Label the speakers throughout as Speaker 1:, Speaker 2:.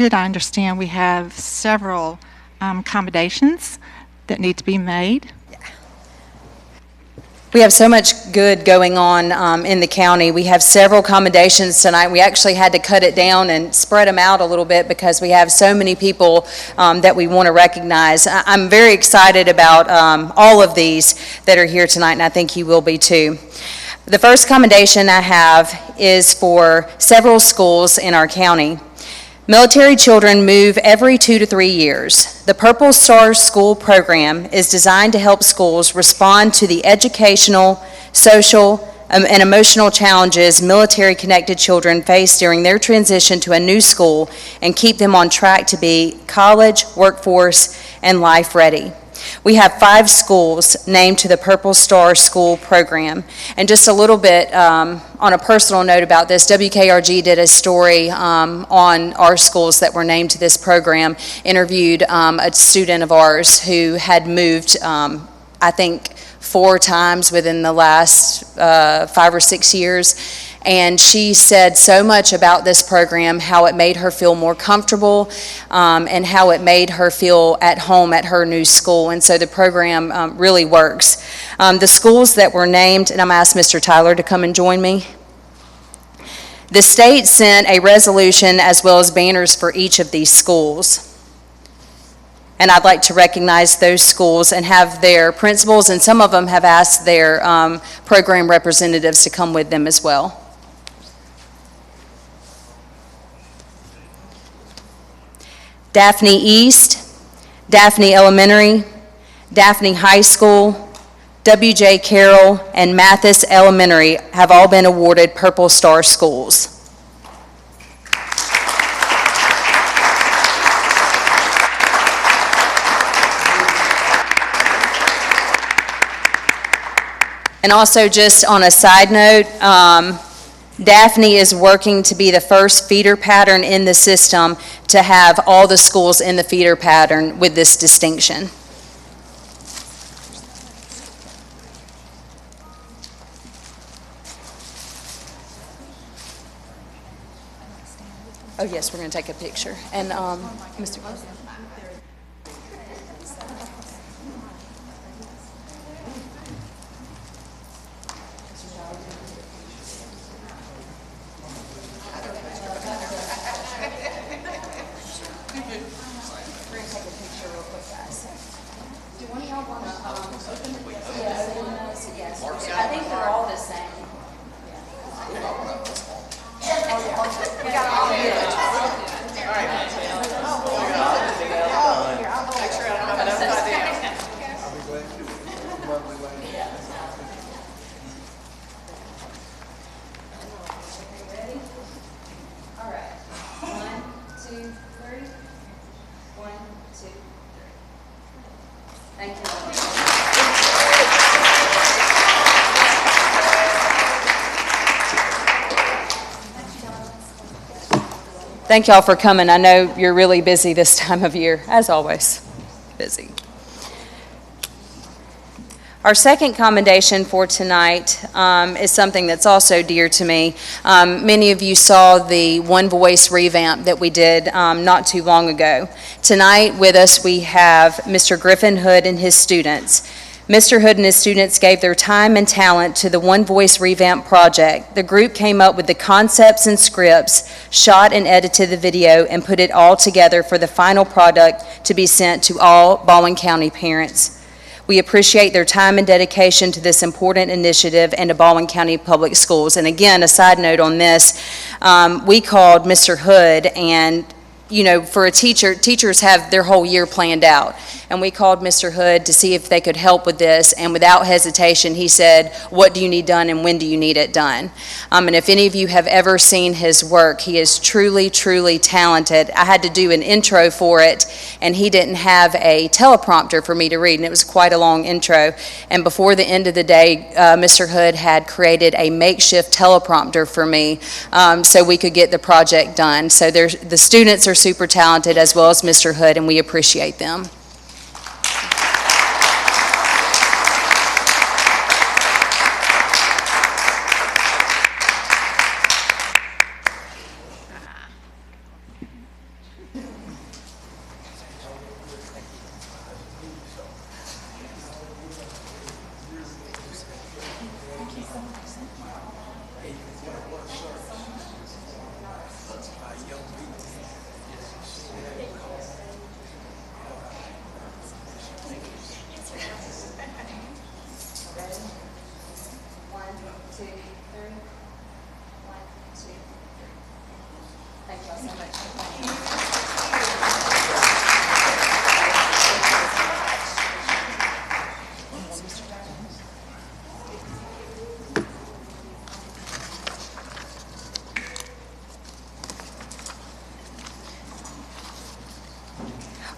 Speaker 1: I understand we have several accommodations that need to be made.
Speaker 2: We have so much good going on in the county. We have several accommodations tonight. We actually had to cut it down and spread them out a little bit because we have so many people that we want to recognize. I'm very excited about all of these that are here tonight, and I think you will be too. The first commendation I have is for several schools in our county. Military children move every 2 to 3 years. The Purple Star School program is designed to help schools respond to the educational, social, and emotional challenges military-connected children face during their transition to a new school and keep them on track to be college, workforce, and life-ready. We have 5 schools named to the Purple Star School program. And just a little bit on a personal note about this, WKRG did a story on our schools that were named to this program, interviewed a student of ours who had moved, I think, 4 times within the last 5 or 6 years. And she said so much about this program, how it made her feel more comfortable and how it made her feel at home at her new school. And so the program really works. The schools that were named, and I'm going to ask Mr. Tyler to come and join me. The state sent a resolution as well as banners for each of these schools. And I'd like to recognize those schools and have their principals, and some of them have asked their program representatives to come with them as well. Daphne East, Daphne Elementary, Daphne High School, W.J. Carroll, and Mathis Elementary have all been awarded Purple Star schools. And also, just on a side note, Daphne is working to be the first feeder pattern in the system to have all the schools in the feeder pattern with this distinction. Oh yes, we're going to take a picture. And Mr. I think they're all the same. All right. 1, 2, 3. 1, 2, 3. Thank you. Thank y'all for coming. I know you're really busy this time of year, as always, busy. Our second commendation for tonight is something that's also dear to me. Many of you saw the One Voice revamp that we did not too long ago. Tonight with us we have Mr. Griffin Hood and his students. Mr. Hood and his students gave their time and talent to the One Voice Revamp project. The group came up with the concepts and scripts, shot and edited the video, and put it all together for the final product to be sent to all Baldwin County parents. We appreciate their time and dedication to this important initiative and to Baldwin County Public Schools. And again, a side note on this, we called Mr. Hood, and you know, for a teacher, teachers have their whole year planned out. And we called Mr. Hood to see if they could help with this, and without hesitation, he said, what do you need done and when do you need it done? And if any of you have ever seen his work, he is truly, truly talented. I had to do an intro for it, and he didn't have a teleprompter for me to read, and it was quite a long intro. And before the end of the day, Mr. Hood had created a makeshift teleprompter for me so we could get the project done. So the students are super talented, as well as Mr. Hood, and we appreciate them.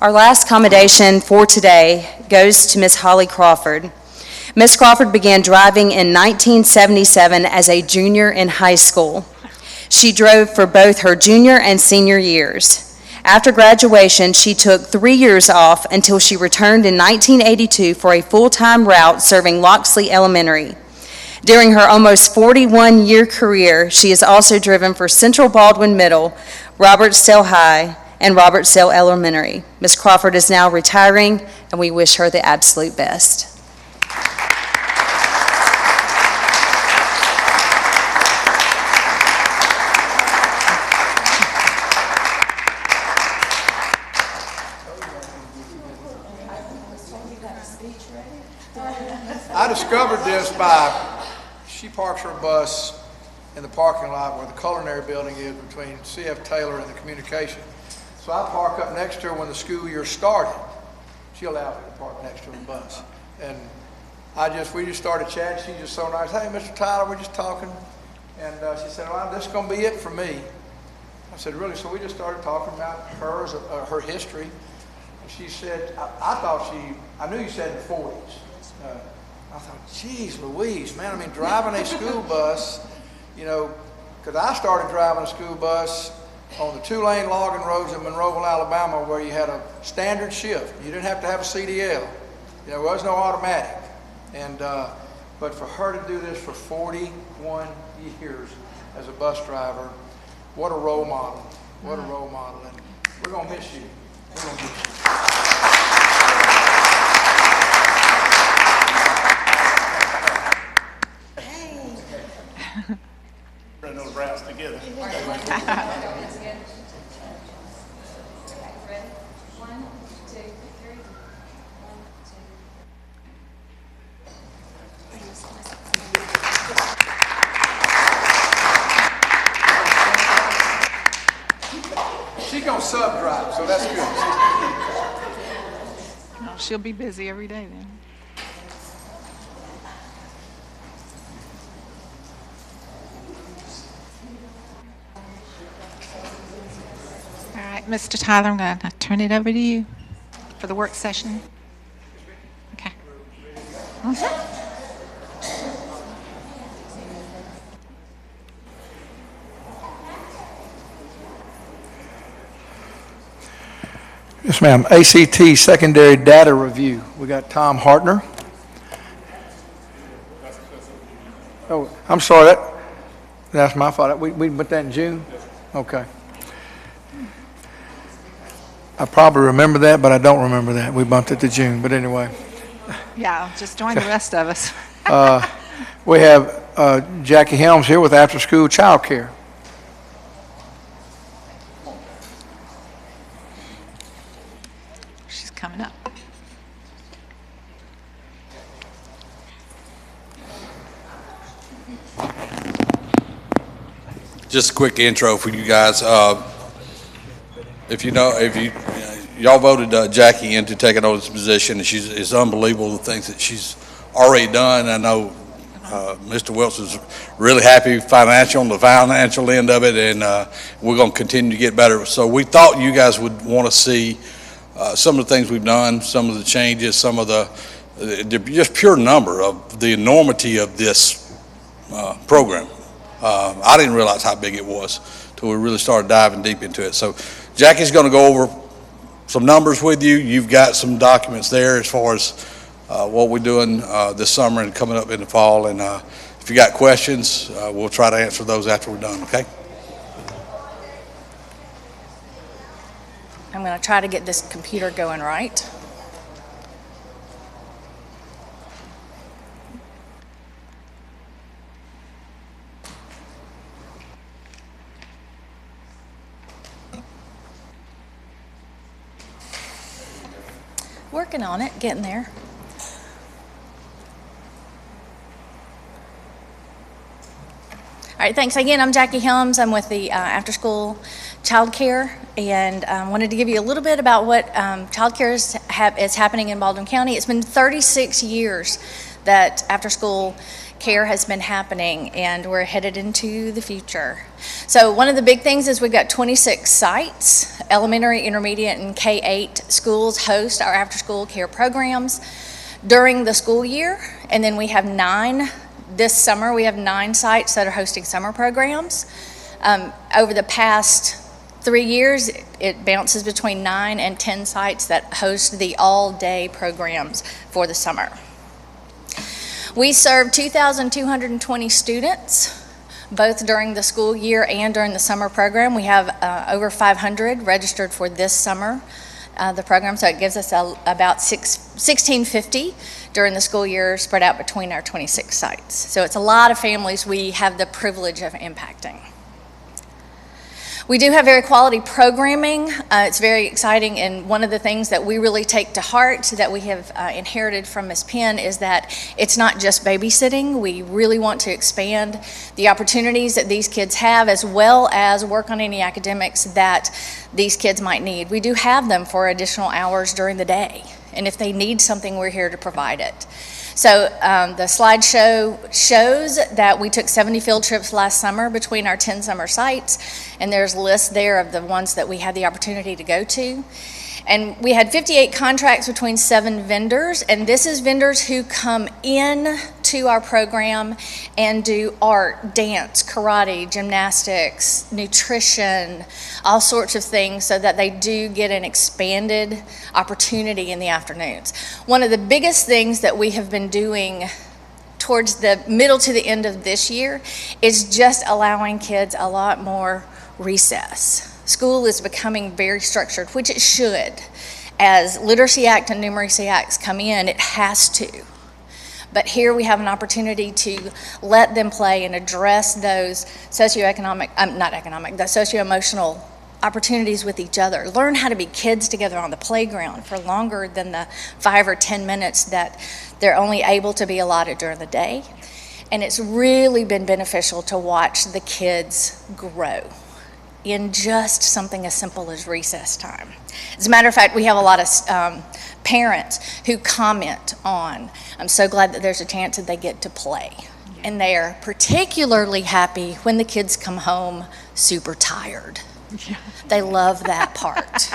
Speaker 2: Our last commendation for today goes to Miss Holly Crawford. Miss Crawford began driving in 1977 as a junior in high school. She drove for both her junior and senior years. After graduation, she took 3 years off until she returned in 1982 for a full-time route serving Loxley Elementary. During her almost 41-year career, she has also driven for Central Baldwin Middle, Robertsdale High, and Robertsdale Elementary. Ms. Crawford is now retiring, and we wish her the absolute best.
Speaker 3: I discovered this by, she parks her bus in the parking lot where the culinary building is between C.F. Taylor and the communication. So I park up next to her when the school year started. She allowed me to park next to her bus. And we just started chatting. She's just so nice. Hey, Mr. Tyler, we're just talking. And she said, well, this is going to be it for me. I said, really? So we just started talking about her history. And she said, I knew you said in the 40s. I thought, geez Louise, man, I mean, driving a school bus, because I started driving a school bus on the 2-lane logging roads in Monroeville, Alabama, where you had a standard shift. You didn't have to have a CDL. There was no automatic. But for her to do this for 41 years as a bus driver, what a role model. What a role model. And we're going to miss you. We're going to miss you.
Speaker 4: Run those routes together.
Speaker 3: She's going to sub-drive, so that's good.
Speaker 1: Oh, she'll be busy every day then. All right, Mr. Tyler, I'm going to turn it over to you for the work session. Okay.
Speaker 3: Yes, ma'am. ACT Secondary Data Review. We got Tom Hartner. Oh, I'm sorry. That's my fault. We put that in June? Okay. I probably remember that, but I don't remember that. We bumped it to June, but anyway.
Speaker 1: Yeah, just join the rest of us.
Speaker 3: We have Jackie Helms here with After School Child Care.
Speaker 1: She's coming up.
Speaker 5: Just a quick intro for you guys. If y'all voted Jackie into taking over this position, and it's unbelievable the things that she's already done. I know Mr. Wilson's really happy on the financial end of it, and we're going to continue to get better. So we thought you guys would want to see some of the things we've done, some of the changes, some of the just pure number of the enormity of this program. I didn't realize how big it was till we really started diving deep into it. So Jackie's going to go over some numbers with you. You've got some documents there as far as what we're doing this summer and coming up in the fall. And if you got questions, we'll try to answer those after we're done, okay?
Speaker 6: I'm going to try to get this computer going right. Working on it, getting there. All right, thanks again. I'm Jackie Helms. I'm with the After School Child Care, and wanted to give you a little bit about what child care is happening in Baldwin County. It's been 36 years that After School care has been happening, and we're headed into the future. So one of the big things is we've got 26 sites. Elementary, intermediate, and K-8 schools host our after-school care programs during the school year, and then we have 9. This summer, we have 9 sites that are hosting summer programs. Over the past 3 years, it bounces between 9 and 10 sites that host the all-day programs for the summer. We serve 2,220 students, both during the school year and during the summer program. We have over 500 registered for this summer, the program, so it gives us about 1,650 during the school year, spread out between our 26 sites. So it's a lot of families we have the privilege of impacting. We do have very quality programming. It's very exciting, and one of the things that we really take to heart that we have inherited from Ms. Penn is that it's not just babysitting. We really want to expand the opportunities that these kids have, as well as work on any academics that these kids might need. We do have them for additional hours during the day, and if they need something, we're here to provide it. So the slideshow shows that we took 70 field trips last summer between our 10 summer sites, and there's lists there of the ones that we had the opportunity to go to. And we had 58 contracts between 7 vendors, and this is vendors who come in to our program and do art, dance, karate, gymnastics, nutrition, all sorts of things, so that they do get an expanded opportunity in the afternoons. One of the biggest things that we have been doing towards the middle to the end of this year is just allowing kids a lot more recess. School is becoming very structured, which it should. As Literacy Act and Numeracy Acts come in, it has to. But here we have an opportunity to let them play and address those the socio-emotional opportunities with each other. Learn how to be kids together on the playground for longer than the 5 or 10 minutes that they're only able to be allotted during the day. And it's really been beneficial to watch the kids grow in just something as simple as recess time. As a matter of fact, we have a lot of parents who comment on, I'm so glad that there's a chance that they get to play. And they are particularly happy when the kids come home super tired. Yeah. They love that part.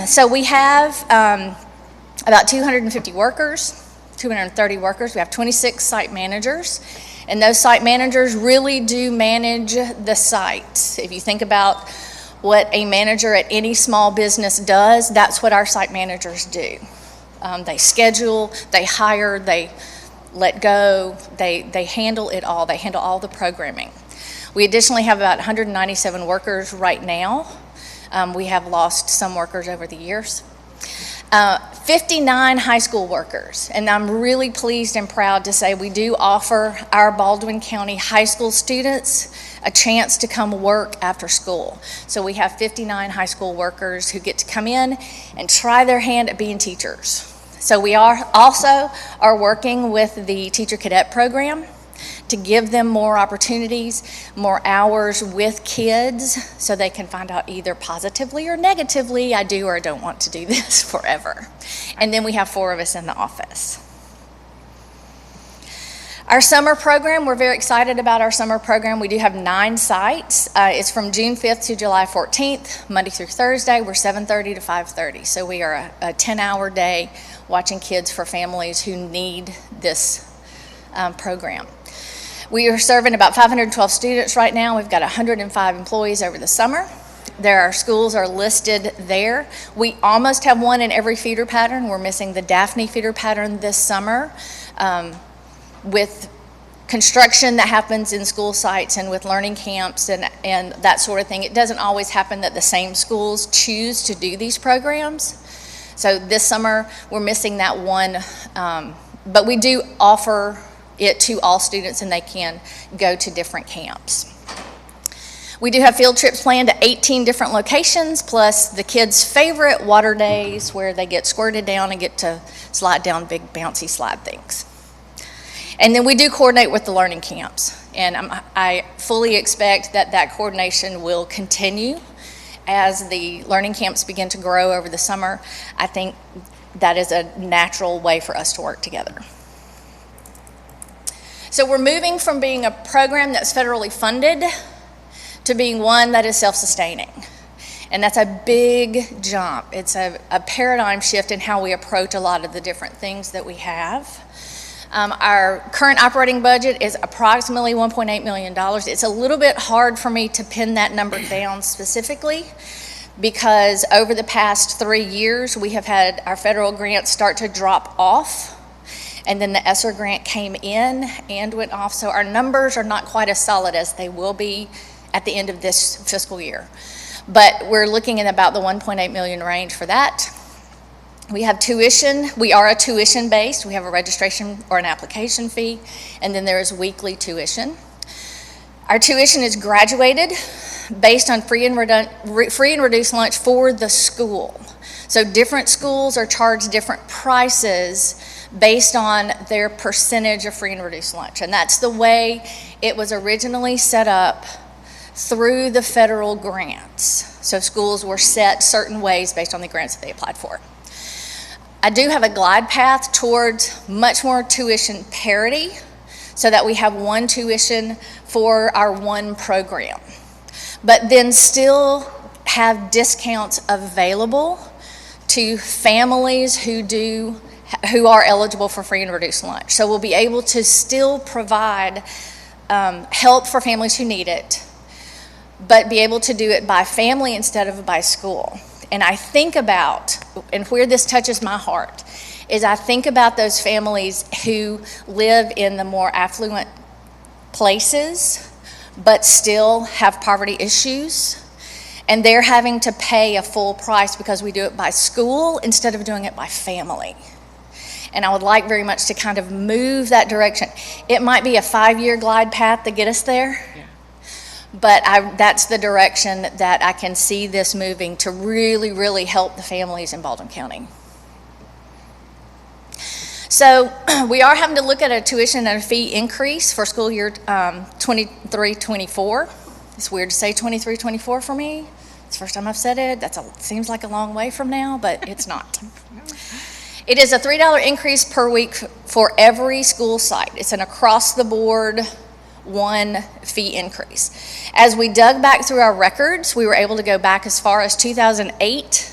Speaker 6: So we have about 250 workers, 230 workers. We have 26 site managers. And those site managers really do manage the site. If you think about what a manager at any small business does, that's what our site managers do. They schedule, they hire, they let go, they handle it all. They handle all the programming. We additionally have about 197 workers right now. We have lost some workers over the years. 59 high school workers, and I'm really pleased and proud to say we do offer our Baldwin County high school students a chance to come work after school. So we have 59 high school workers who get to come in and try their hand at being teachers. So we are working with the Teacher Cadet Program to give them more opportunities, more hours with kids, so they can find out either positively or negatively, I do or I don't want to do this forever. And then we have 4 of us in the office. Our summer program, we're very excited about our summer program. We do have 9 sites. It's from June 5th to July 14th, Monday through Thursday. We're 7:30 to 5:30. So we are a 10-hour day watching kids for families who need this program. We are serving about 512 students right now. We've got 105 employees over the summer. Our schools are listed there. We almost have one in every feeder pattern. We're missing the Daphne feeder pattern this summer. With construction that happens in school sites and with learning camps and that sort of thing, it doesn't always happen that the same schools choose to do these programs. So this summer, we're missing that one, but we do offer it to all students, and they can go to different camps. We do have field trips planned to 18 different locations, plus the kids' favorite water days where they get squirted down and get to slide down big bouncy slide things. And then we do coordinate with the learning camps, and I fully expect that that coordination will continue as the learning camps begin to grow over the summer. I think that is a natural way for us to work together. So we're moving from being a program that's federally funded to being one that is self-sustaining. And that's a big jump. It's a paradigm shift in how we approach a lot of the different things that we have. Our current operating budget is approximately $1.8 million. It's a little bit hard for me to pin that number down specifically because over the past 3 years, we have had our federal grants start to drop off, and then the ESSER grant came in and went off. So our numbers are not quite as solid as they will be at the end of this fiscal year. But we're looking at about the 1.8 million range for that. We have tuition. We are a tuition based. We have a registration or an application fee, and then there is weekly tuition. Our tuition is graduated based on free and reduced lunch for the school. So different schools are charged different prices based on their percentage of free and reduced lunch. And that's the way it was originally set up through the federal grants. So schools were set certain ways based on the grants that they applied for. I do have a glide path towards much more tuition parity so that we have one tuition for our one program, but then still have discounts available to families who are eligible for free and reduced lunch. So we'll be able to still provide help for families who need it, but be able to do it by family instead of by school. And I think about, and where this touches my heart, is I think about those families who live in the more affluent places, but still have poverty issues. And they're having to pay a full price because we do it by school instead of doing it by family. And I would like very much to kind of move that direction. It might be a 5-year glide path to get us there. But that's the direction that I can see this moving to really, really help the families in Baldwin County. So we are having to look at a tuition and a fee increase for school year 23-24. It's weird to say 23-24 for me. It's the first time I've said it. Seems like a long way from now, but it's not. It is a $3 increase per week for every school site. It's an across-the-board one fee increase. As we dug back through our records, we were able to go back as far as 2008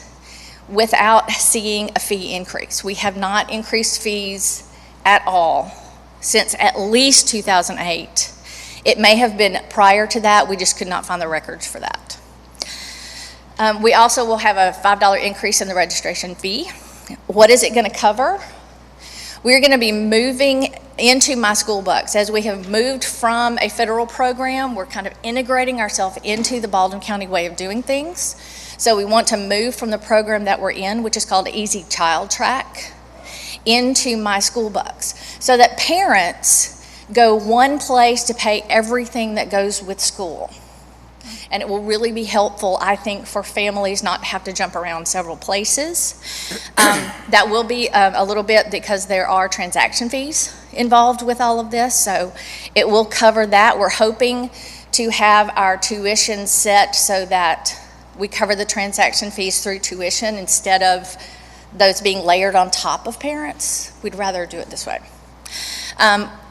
Speaker 6: without seeing a fee increase. We have not increased fees at all since at least 2008. It may have been prior to that, we just could not find the records for that. We also will have a $5 increase in the registration fee. What is it going to cover? We're going to be moving into My School Bucks. As we have moved from a federal program, we're kind of integrating ourselves into the Baldwin County way of doing things. So we want to move from the program that we're in, which is called Easy Child Track, into My School Bucks, so that parents go one place to pay everything that goes with school. And it will really be helpful, I think, for families not to have to jump around several places. That will be a little bit because there are transaction fees involved with all of this, so it will cover that. We're hoping to have our tuition set so that we cover the transaction fees through tuition instead of those being layered on top of parents. We'd rather do it this way.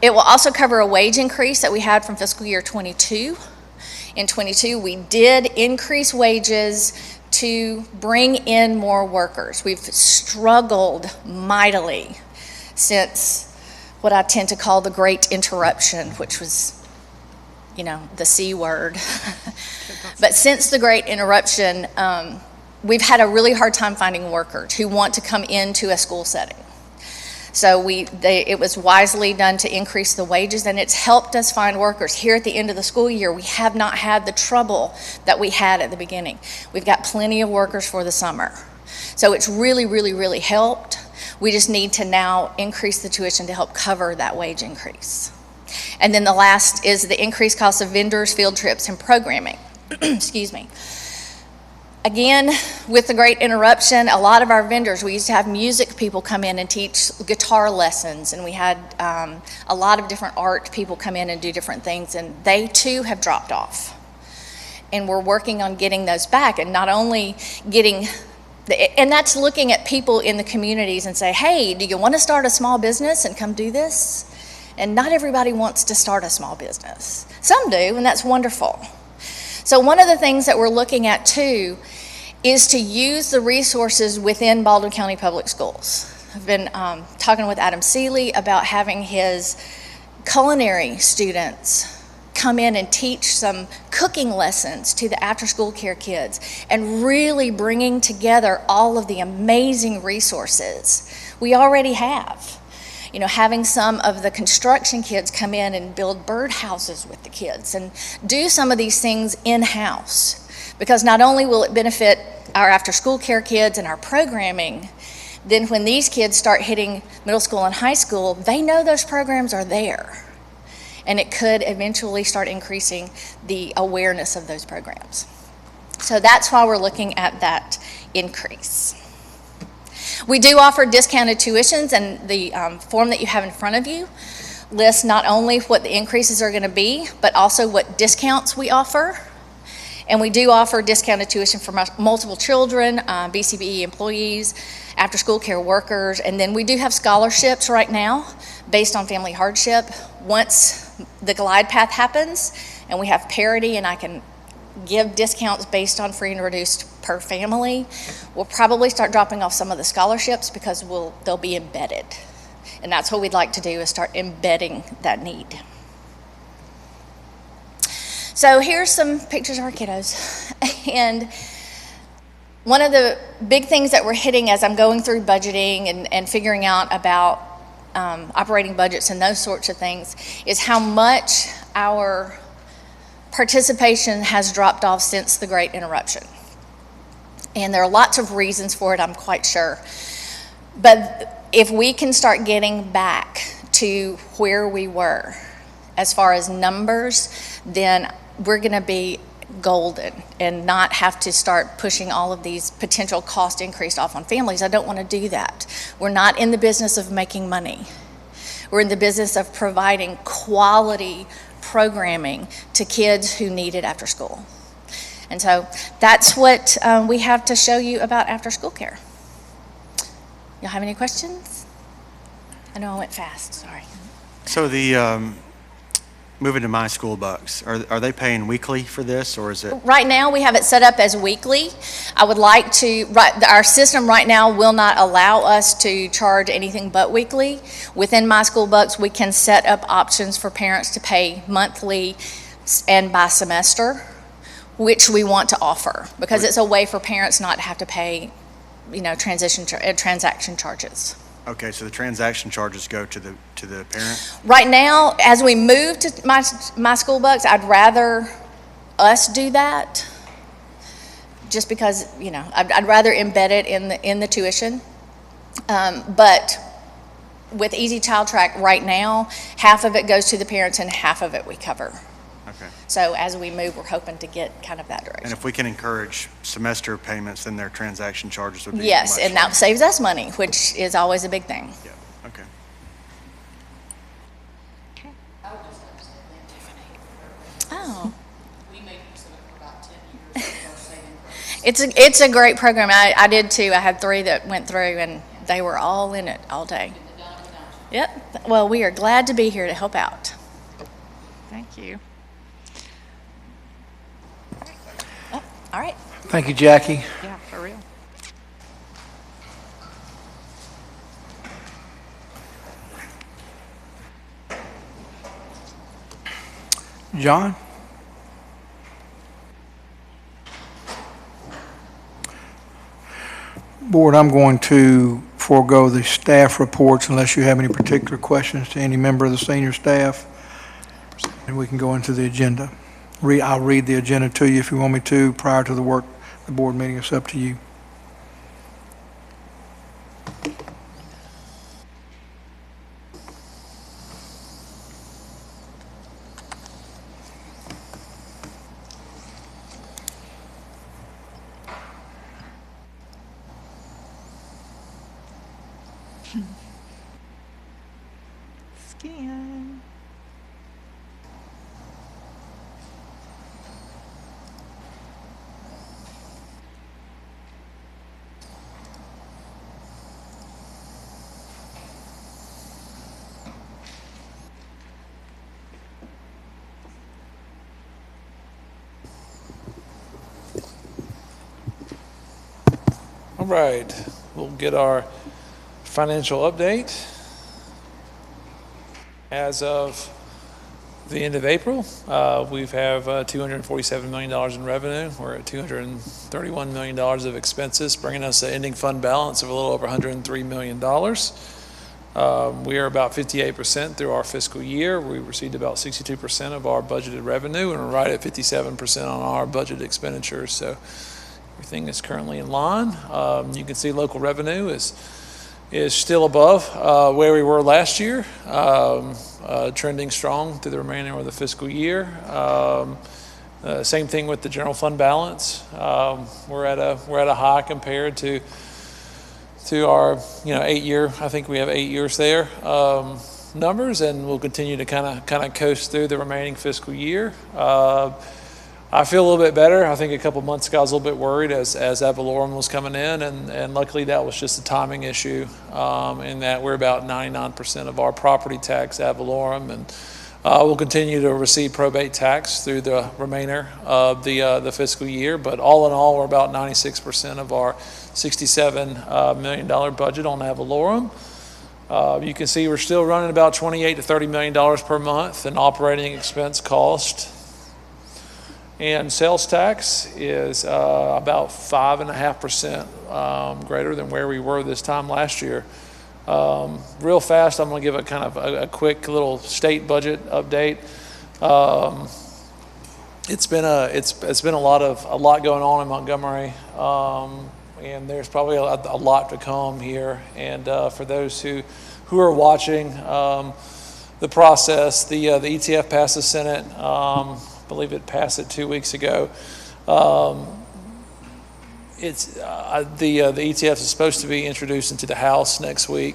Speaker 6: It will also cover a wage increase that we had from fiscal year 22. In 22, we did increase wages to bring in more workers. We've struggled mightily since what I tend to call the Great Interruption, which was, the C word. But since the Great Interruption, we've had a really hard time finding workers who want to come into a school setting. So it was wisely done to increase the wages, and it's helped us find workers. Here at the end of the school year, we have not had the trouble that we had at the beginning. We've got plenty of workers for the summer. So it's really, really, really helped. We just need to now increase the tuition to help cover that wage increase. And then the last is the increased cost of vendors, field trips, and programming. Excuse me. Again, with the Great Interruption, a lot of our vendors, we used to have music people come in and teach guitar lessons, and we had a lot of different art people come in and do different things, and they too have dropped off. And we're working on getting those back, and not only and that's looking at people in the communities and say, hey, do you want to start a small business and come do this? And not everybody wants to start a small business. Some do, and that's wonderful. So one of the things that we're looking at too is to use the resources within Baldwin County Public Schools. I've been talking with Adam Seeley about having his culinary students come in and teach some cooking lessons to the after-school care kids, and really bringing together all of the amazing resources we already have. You know, having some of the construction kids come in and build birdhouses with the kids and do some of these things in-house, because not only will it benefit our after-school care kids and our programming, then when these kids start hitting middle school and high school, they know those programs are there. And it could eventually start increasing the awareness of those programs. So that's why we're looking at that increase. We do offer discounted tuitions, and the form that you have in front of you lists not only what the increases are going to be, but also what discounts we offer. And we do offer discounted tuition for multiple children, BCBE employees, after-school care workers, and then we do have scholarships right now based on family hardship. Once the glide path happens and we have parity and I can give discounts based on free and reduced per family, we'll probably start dropping off some of the scholarships because they'll be embedded. And that's what we'd like to do, is start embedding that need. So here's some pictures of our kiddos. And one of the big things that we're hitting as I'm going through budgeting and figuring out about operating budgets and those sorts of things is how much our participation has dropped off since the Great Interruption. And there are lots of reasons for it, I'm quite sure. But if we can start getting back to where we were as far as numbers, then we're going to be golden and not have to start pushing all of these potential cost increase off on families. I don't want to do that. We're not in the business of making money. We're in the business of providing quality programming to kids who need it after school. And so that's what we have to show you about after school care. Y'all have any questions? I know I went fast, sorry.
Speaker 7: So the moving to My School Bucks, are they paying weekly for this, or is it?
Speaker 6: Right now, we have it set up as weekly. I would like to, our system right now will not allow us to charge anything but weekly. Within My School Bucks, we can set up options for parents to pay monthly and by semester, which we want to offer, because it's a way for parents not to have to pay, transaction charges.
Speaker 7: Okay, so the transaction charges go to the parent?
Speaker 6: Right now, as we move to my School Bucks, I'd rather us do that, just because, I'd rather embed it in the tuition. But with Easy Child Track right now, half of it goes to the parents and half of it we cover.
Speaker 7: Okay.
Speaker 6: So as we move, we're hoping to get kind of that direction.
Speaker 7: And if we can encourage semester payments, then their transaction charges would be
Speaker 6: Yes,
Speaker 7: much
Speaker 6: and that
Speaker 7: lower.
Speaker 6: saves us money, which is always a big thing.
Speaker 7: Yeah, okay.
Speaker 6: Oh. It's a great program. I did too. I had 3 that went through, and they were all in it all day. Yep. Well, we are glad to be here to help out.
Speaker 1: Thank you.
Speaker 6: Oh, all right.
Speaker 3: Thank you, Jackie.
Speaker 1: Yeah, for real.
Speaker 3: John? Board, I'm going to forego the staff reports unless you have any particular questions to any member of the senior staff, and we can go into the agenda. I'll read the agenda to you if you want me to prior to the board meeting. It's up to you.
Speaker 1: Scan.
Speaker 8: All right, we'll get our financial update. As of the end of April, we have $247 million in revenue. We're at $231 million of expenses, bringing us an ending fund balance of a little over $103 million. We are about 58% through our fiscal year. We received about 62% of our budgeted revenue, and we're right at 57% on our budgeted expenditures. So everything is currently in line. You can see local revenue is still above where we were last year, trending strong through the remainder of the fiscal year. Same thing with the general fund balance. We're at a high compared to our 8-year. I think we have 8 years there numbers, and we'll continue to kind of coast through the remaining fiscal year. I feel a little bit better. I think a couple months ago I was a little bit worried as ad valorem was coming in, and luckily that was just a timing issue in that we're about 99% of our property tax ad valorem, and we'll continue to receive probate tax through the remainder of the fiscal year. But all in all, we're about 96% of our $67 million budget on ad valorem. You can see we're still running about $28 to $30 million per month in operating expense cost. And sales tax is about 5.5% greater than where we were this time last year. Real fast, I'm going to give a kind of a quick little state budget update. It's been a lot going on in Montgomery, and there's probably a lot to come here. And for those who are watching the process, the ETF passed the Senate. I believe it passed it 2 weeks ago. The ETF is supposed to be introduced into the House next week.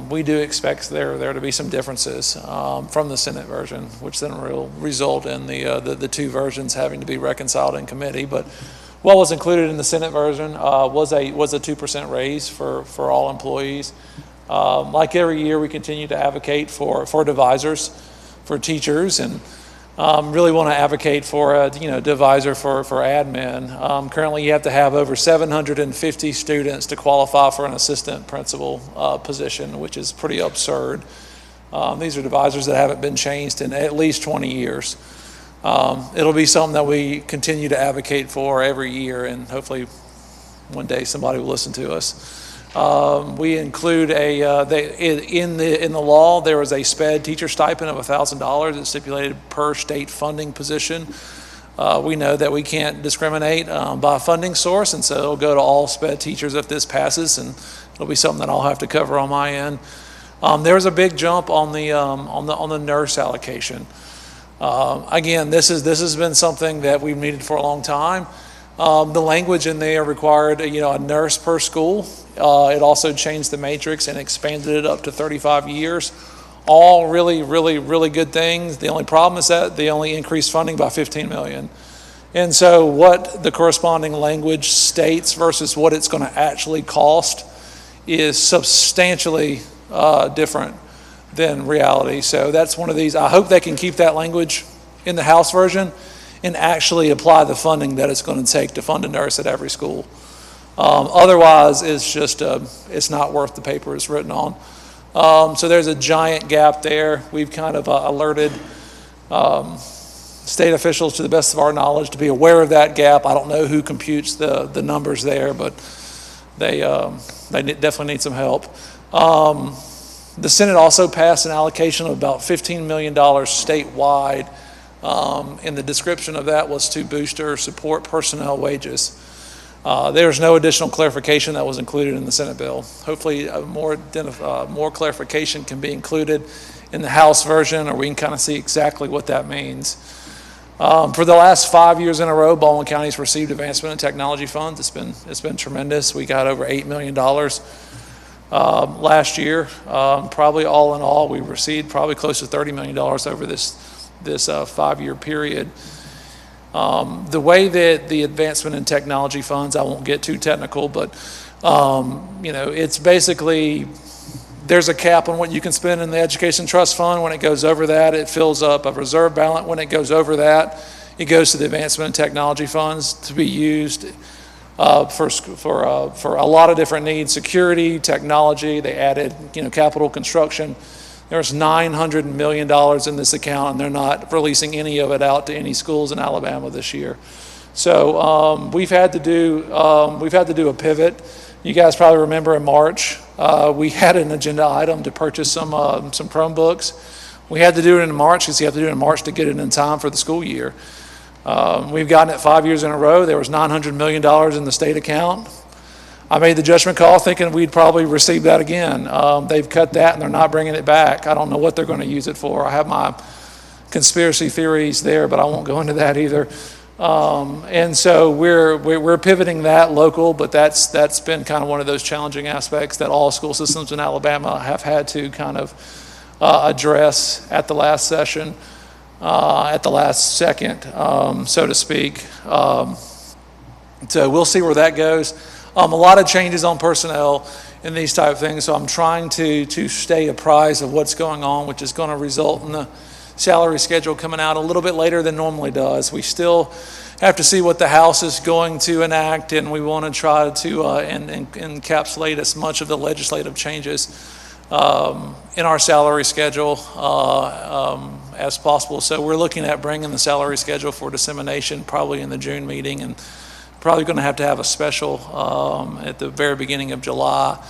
Speaker 8: We do expect there to be some differences from the Senate version, which then will result in the two versions having to be reconciled in committee. But what was included in the Senate version was a 2% raise for all employees. Like every year, we continue to advocate for divisors for teachers, and really want to advocate for a divisor for admin. Currently, you have to have over 750 students to qualify for an assistant principal position, which is pretty absurd. These are divisors that haven't been changed in at least 20 years. It'll be something that we continue to advocate for every year, and hopefully one day somebody will listen to us. We include in the law there was a SPED teacher stipend of $1,000 that's stipulated per state funding position. We know that we can't discriminate by funding source, and so it'll go to all SPED teachers if this passes, and it'll be something that I'll have to cover on my end. There was a big jump on the nurse allocation. Again, this has been something that we've needed for a long time. The language in there required a nurse per school. It also changed the matrix and expanded it up to 35 years. All really, really, really good things. The only problem is that they only increased funding by $15 million. And so what the corresponding language states versus what it's going to actually cost is substantially different than reality. So that's one of these. I hope they can keep that language in the House version and actually apply the funding that it's going to take to fund a nurse at every school. Otherwise, it's not worth the paper it's written on. So there's a giant gap there. We've kind of alerted state officials, to the best of our knowledge, to be aware of that gap. I don't know who computes the numbers there, but they definitely need some help. The Senate also passed an allocation of about $15 million statewide. And the description of that was to boost or support personnel wages. There's no additional clarification that was included in the Senate bill. Hopefully, more clarification can be included in the House version, or we can kind of see exactly what that means. For the last 5 years in a row, Baldwin County's received advancement in technology funds. It's been tremendous. We got over $8 million last year. Probably all in all, we received probably close to $30 million over this 5-year period. The way that the advancement in technology funds, I won't get too technical, but it's basically, there's a cap on what you can spend in the education trust fund. When it goes over that, it fills up a reserve balance. When it goes over that, it goes to the advancement in technology funds to be used for a lot of different needs, security, technology. They added, capital construction. There's $900 million in this account, and they're not releasing any of it out to any schools in Alabama this year. So we've had to do a pivot. You guys probably remember in March, we had an agenda item to purchase some Chromebooks. We had to do it in March because you have to do it in March to get it in time for the school year. We've gotten it 5 years in a row. There was $900 million in the state account. I made the judgment call thinking we'd probably receive that again. They've cut that and they're not bringing it back. I don't know what they're going to use it for. I have my conspiracy theories there, but I won't go into that either. And so we're pivoting that local, but that's been kind of one of those challenging aspects that all school systems in Alabama have had to kind of address at the last session, at the last second, so to speak. So we'll see where that goes. A lot of changes on personnel and these type of things, so I'm trying to stay apprised of what's going on, which is going to result in the salary schedule coming out a little bit later than normally does. We still have to see what the House is going to enact, and we want to try to encapsulate as much of the legislative changes in our salary schedule as possible. So we're looking at bringing the salary schedule for dissemination probably in the June meeting, and probably going to have a special at the very beginning of July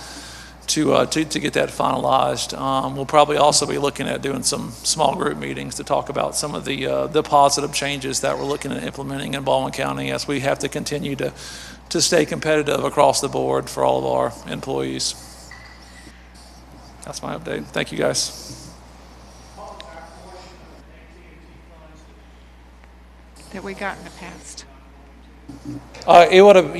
Speaker 8: to get that finalized. We'll probably also be looking at doing some small group meetings to talk about some of the positive changes that we're looking at implementing in Baldwin County as we have to continue to stay competitive across the board for all of our employees. That's my update. Thank you, guys.
Speaker 1: That we got in the past.
Speaker 8: It would have,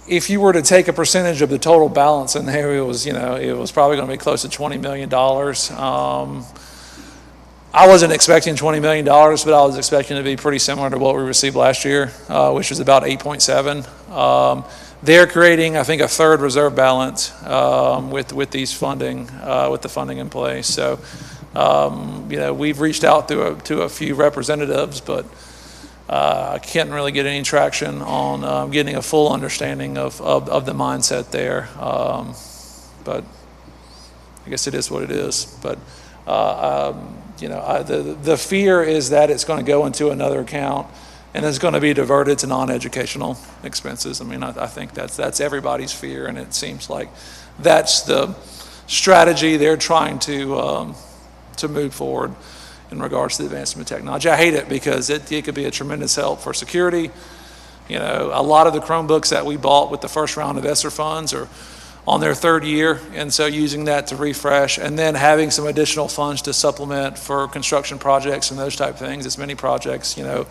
Speaker 8: if you were to take a percentage of the total balance in there, it was probably going to be close to $20 million. I wasn't expecting $20 million, but I was expecting it to be pretty similar to what we received last year, which was about 8.7. They're creating, I think, a third reserve balance with these funding, with the funding in place. So, we've reached out to a few representatives, but I can't really get any traction on getting a full understanding of the mindset there. But I guess it is what it is. But the fear is that it's going to go into another account and it's going to be diverted to non-educational expenses. I mean, I think that's everybody's fear, and it seems like that's the strategy they're trying to move forward in regards to the advancement of technology. I hate it because it could be a tremendous help for security. A lot of the Chromebooks that we bought with the first round of ESSER funds are on their third year, and so using that to refresh and then having some additional funds to supplement for construction projects and those type of things. As many projects, sometimes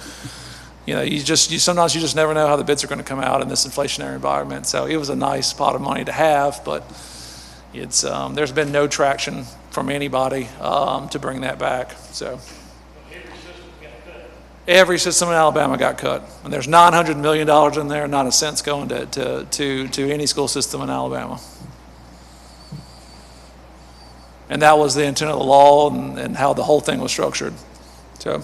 Speaker 8: you just never know how the bids are going to come out in this inflationary environment. So it was a nice pot of money to have, but it's there's been no traction from anybody to bring that back. So every system in Alabama got cut, and there's $900 million in there, not a cent's going to any school system in Alabama. And that was the intent of the law and how the whole thing was structured. So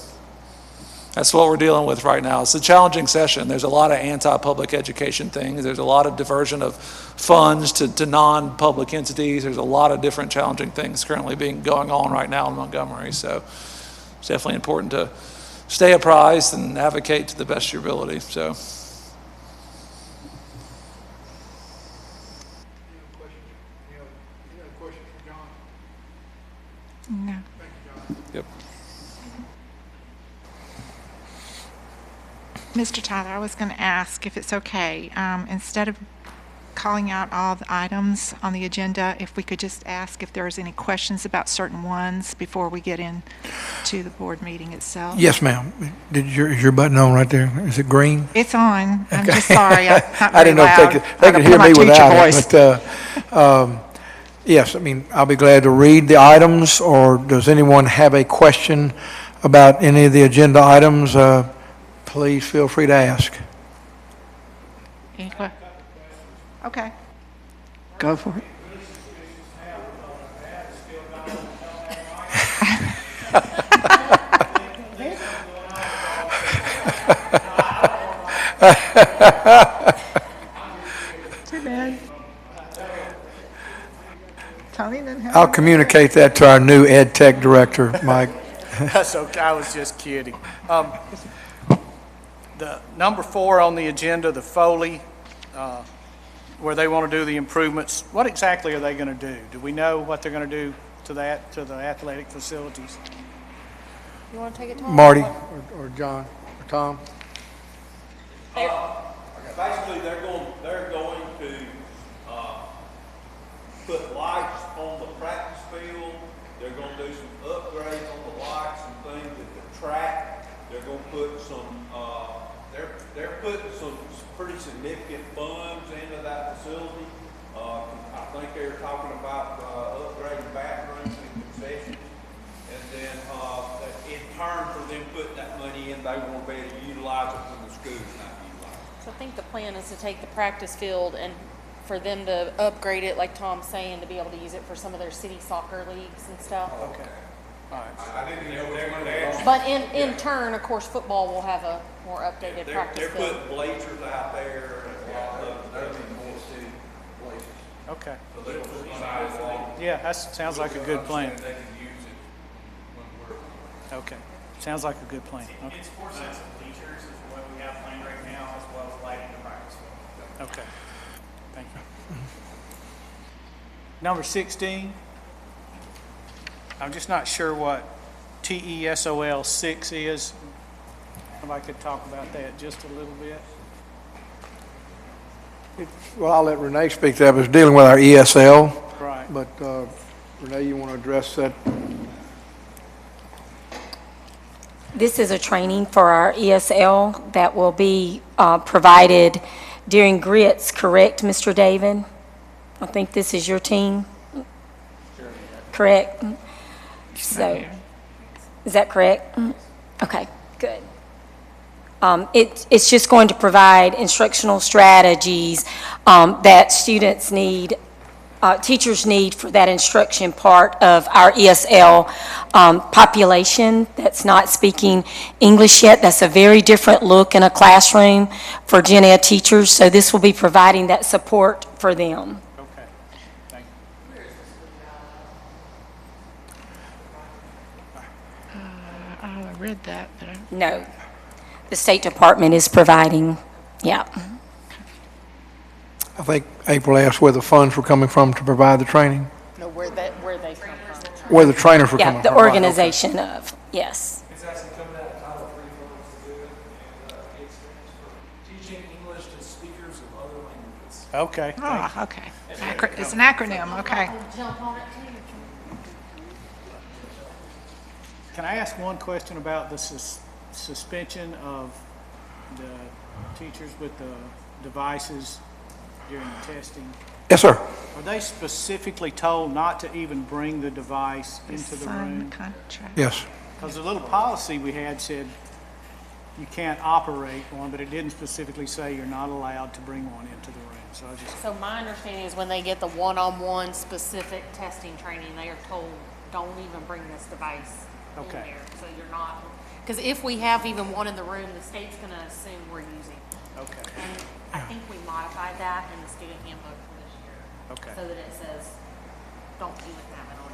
Speaker 8: that's what we're dealing with right now. It's a challenging session. There's a lot of anti-public education things. There's a lot of diversion of funds to non-public entities. There's a lot of different challenging things currently going on right now in Montgomery. So it's definitely important to stay apprised and advocate to the best of your ability. So.
Speaker 3: Any other questions for John?
Speaker 1: No.
Speaker 3: Thank you, John.
Speaker 8: Yep.
Speaker 1: Mr. Tyler, I was going to ask if it's okay, instead of calling out all the items on the agenda, if we could just ask if there's any questions about certain ones before we get into the board meeting itself.
Speaker 3: Yes, ma'am. Is your button on right there? Is it green?
Speaker 1: It's on. I'm just sorry. I'm not
Speaker 3: I didn't know
Speaker 1: very
Speaker 3: if they
Speaker 1: loud.
Speaker 3: could
Speaker 1: I
Speaker 3: hear
Speaker 1: put my
Speaker 3: me
Speaker 1: teacher
Speaker 3: without
Speaker 1: voice.
Speaker 3: it, but, yes, I mean, I'll be glad to read the items, or does anyone have a question about any of the agenda items? Please feel free to ask.
Speaker 1: Any que- Okay.
Speaker 9: Go for it.
Speaker 1: Too bad. Tony didn't have.
Speaker 3: I'll communicate that to our new ed tech director, Mike.
Speaker 4: That's okay, I was just kidding. The number 4 on the agenda, the Foley, where they want to do the improvements, what exactly are they going to do? Do we know what they're going to do to that, to the athletic facilities?
Speaker 6: You want to take it, Tom?
Speaker 3: Marty or John or Tom?
Speaker 10: Basically, they're going to, put lights on the practice field. They're going to do some upgrades on the lights and things at the track. They're going to put some, they're putting some pretty significant funds into that facility. I think they were talking about, upgrading bathrooms and concessions. And then, in turn for them putting that money in, they want to be able to utilize it when the school's not utilizing.
Speaker 11: So I think the plan is to take the practice field and for them to upgrade it, like Tom's saying, to be able to use it for some of their city soccer leagues and stuff.
Speaker 4: Okay, all right.
Speaker 10: I didn't know they're
Speaker 11: But in turn, of course, football will have a more updated practice
Speaker 10: They're
Speaker 11: field.
Speaker 10: putting bleachers out there and a lot of, they're being more city bleachers.
Speaker 4: Okay.
Speaker 10: So they're putting sidewalks.
Speaker 4: Yeah, that sounds like a good plan.
Speaker 10: They can use it when we're.
Speaker 4: Okay, sounds like a good plan. Okay.
Speaker 12: It's 4 sets of bleachers is what we have planned right now, as well as lighting the practice field.
Speaker 4: Okay, thank you. Number 16, I'm just not sure what TESOL 6 is. If I could talk about that just a little bit.
Speaker 3: Well, I'll let Renee speak to that. It's dealing with our ESL.
Speaker 4: Right.
Speaker 3: But Renee, you want to address that?
Speaker 13: This is a training for our ESL that will be provided during grits, correct, Mr. David? I think this is your team? Correct? So, is that correct? Okay, good. It's just going to provide instructional strategies that students need, teachers need for that instruction part of our ESL population that's not speaking English yet. That's a very different look in a classroom for gen ed teachers, so this will be providing that support for them.
Speaker 4: Okay, thank you.
Speaker 1: I read that, but I.
Speaker 13: No, the State Department is providing, yeah.
Speaker 3: I think April asked where the funds were coming from to provide the training,
Speaker 11: No, where they come from.
Speaker 3: where the trainers were
Speaker 13: Yeah,
Speaker 3: coming
Speaker 13: the
Speaker 3: from. Right, okay.
Speaker 13: organization of, yes.
Speaker 12: It's actually coming out of Title III funds to do it, and it's for teaching English to speakers of other languages.
Speaker 4: Okay, thank you.
Speaker 1: Oh, okay. It's an acronym, okay.
Speaker 4: Can I ask one question about the suspension of the teachers with the devices during testing?
Speaker 3: Yes, sir.
Speaker 4: Are they specifically told not to even bring the device into the
Speaker 1: Sign the
Speaker 4: room?
Speaker 1: contract.
Speaker 3: Yes.
Speaker 4: Because the little policy we had said you can't operate one, but it didn't specifically say you're not allowed to bring one into the room. So I just,
Speaker 11: So my understanding is when they get the one-on-one specific testing training, they are told, don't even bring this device in
Speaker 4: Okay.
Speaker 11: there. So you're not, because if we have even one in the room, the state's going to assume we're using it.
Speaker 4: okay,
Speaker 11: And I think we modified that in the student handbook for this year.
Speaker 4: Okay.
Speaker 11: So that it says, don't even have it on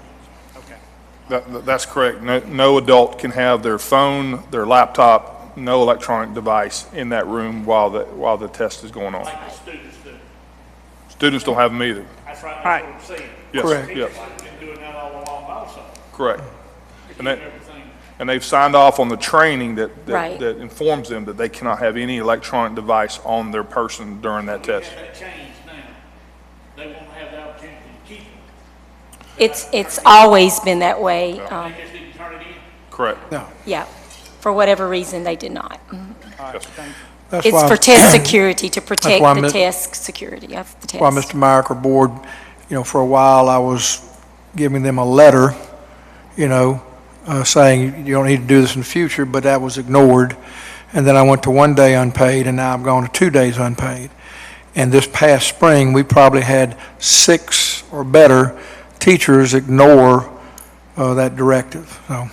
Speaker 11: you.
Speaker 4: okay.
Speaker 14: That's correct. No adult can have their phone, their laptop, no electronic device in that room while the test is going on.
Speaker 12: Like the students do.
Speaker 14: Students don't have them either.
Speaker 12: That's right, that's what I'm saying.
Speaker 14: Yes,
Speaker 3: Correct.
Speaker 14: yes,
Speaker 12: Been doing that all along also.
Speaker 14: correct. And
Speaker 12: Everything.
Speaker 14: and they've signed off on the training that
Speaker 13: Right.
Speaker 14: that informs them that they cannot have any electronic device on their person during that test.
Speaker 12: Have that changed now. They won't have the opportunity to keep it.
Speaker 13: It's always been that way,
Speaker 12: They just need to turn it in.
Speaker 14: Correct.
Speaker 13: yeah. For whatever reason, they did not.
Speaker 4: All right, thank you.
Speaker 3: That's
Speaker 13: It's
Speaker 3: why,
Speaker 13: for test security, to protect
Speaker 3: why
Speaker 13: the
Speaker 3: Ms.
Speaker 13: test security of the test.
Speaker 3: why Mr. Myrick board, for a while I was giving them a letter, saying you don't need to do this in the future, but that was ignored. And then I went to 1 day unpaid, and now I've gone to 2 days unpaid. And this past spring, we probably had 6 or better teachers ignore that directive. So,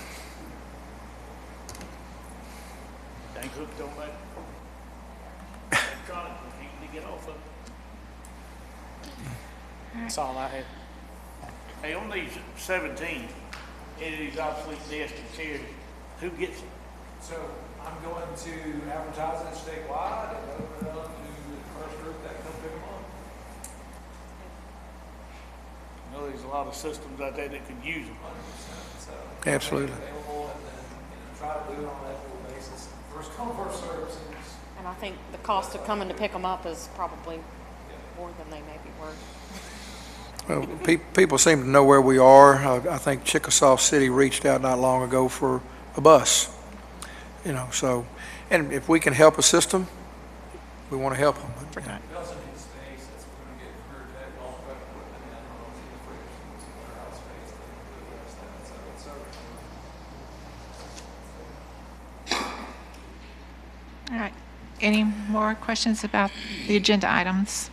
Speaker 4: They hooked on that.
Speaker 12: get off of it.
Speaker 4: That's all I had.
Speaker 15: Hey, on these 17, any of these obsolete desks and chairs, who gets it?
Speaker 12: So I'm going to advertise it statewide and open it up to the first group that can pick them up.
Speaker 15: I know there's a lot of systems out there that could use them.
Speaker 12: 100%. So
Speaker 3: Absolutely.
Speaker 12: available, and then try to do it on an equitable basis. First come, first served seems.
Speaker 11: And I think the cost of coming to pick them up is probably more than they may be worth.
Speaker 3: Well, people seem to know where we are. I think Chickasaw City reached out not long ago for a bus, so, and if we can help assist them, we want to help them.
Speaker 12: We also need space. That's what we're going to get career tech, all the equipment, and then we'll see the fridge, some warehouse space to address that. So.
Speaker 1: All right. Any more questions about the agenda items?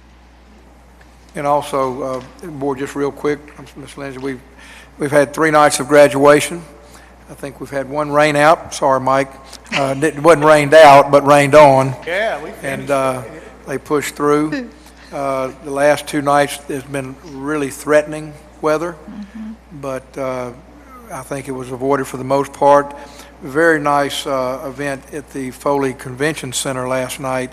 Speaker 3: And also, board, just real quick, Ms. Lindsay, we've had 3 nights of graduation. I think we've had 1 rain out. Sorry, Mike. It wasn't rained out, but rained on.
Speaker 4: Yeah,
Speaker 3: And they pushed through. The last 2 nights, there's been really threatening weather, but I think it was avoided for the most part. Very nice event at the Foley Convention Center last night.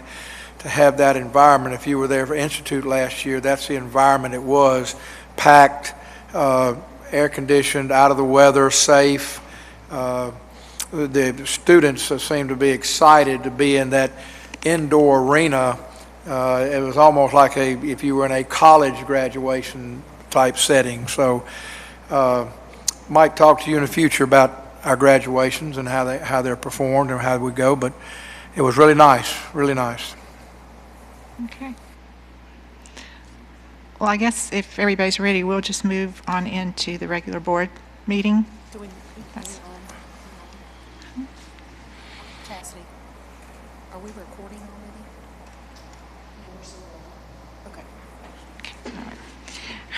Speaker 3: To have that environment, if you were there for Institute last year, that's the environment it was, packed, air-conditioned, out of the weather, safe. The students seemed to be excited to be in that indoor arena. It was almost like if you were in a college graduation type setting. So might talk to you in the future about our graduations and how they're performed and how we go, but it was really nice, really nice.
Speaker 1: Okay. Well, I guess if everybody's ready, we'll just move on into the regular board meeting.
Speaker 11: Do we Cassidy, are we recording already? Okay.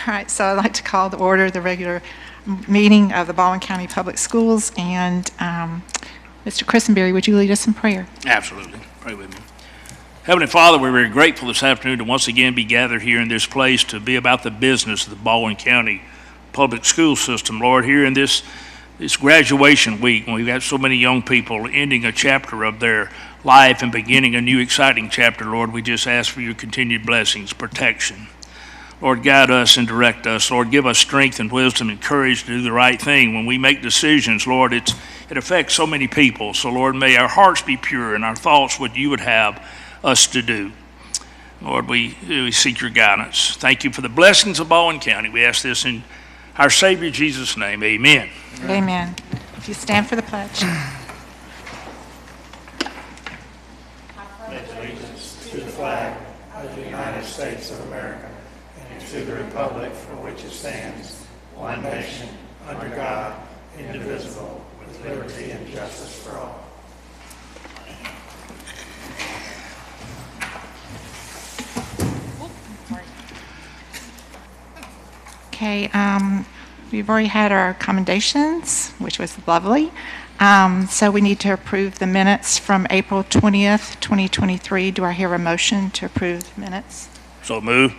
Speaker 1: All right, so I'd like to call to order the regular meeting of the Baldwin County Public Schools, and Mr. Christenberry, would you lead us in prayer?
Speaker 10: Absolutely. Pray with me. Heavenly Father, we're very grateful this afternoon to once again be gathered here in this place to be about the business of the Baldwin County Public School System. Lord, here in this graduation week, when we've got so many young people ending a chapter of their life and beginning a new exciting chapter, Lord, we just ask for your continued blessings, protection. Lord, guide us and direct us. Lord, give us strength and wisdom and courage to do the right thing. When we make decisions, Lord, it affects so many people. So, Lord, may our hearts be pure and our thoughts what you would have us to do. Lord, we seek your guidance. Thank you for the blessings of Baldwin County. We ask this in our Savior Jesus' name. Amen.
Speaker 1: Amen. If you stand for the pledge.
Speaker 16: Pledge allegiance to the flag of the United States of America and to the republic for which it stands, one nation, under God, indivisible, with liberty and justice for all.
Speaker 1: Okay, we've already had our commendations, which was lovely. So we need to approve the minutes from April 20th, 2023. Do I hear a motion to approve minutes?
Speaker 10: So move.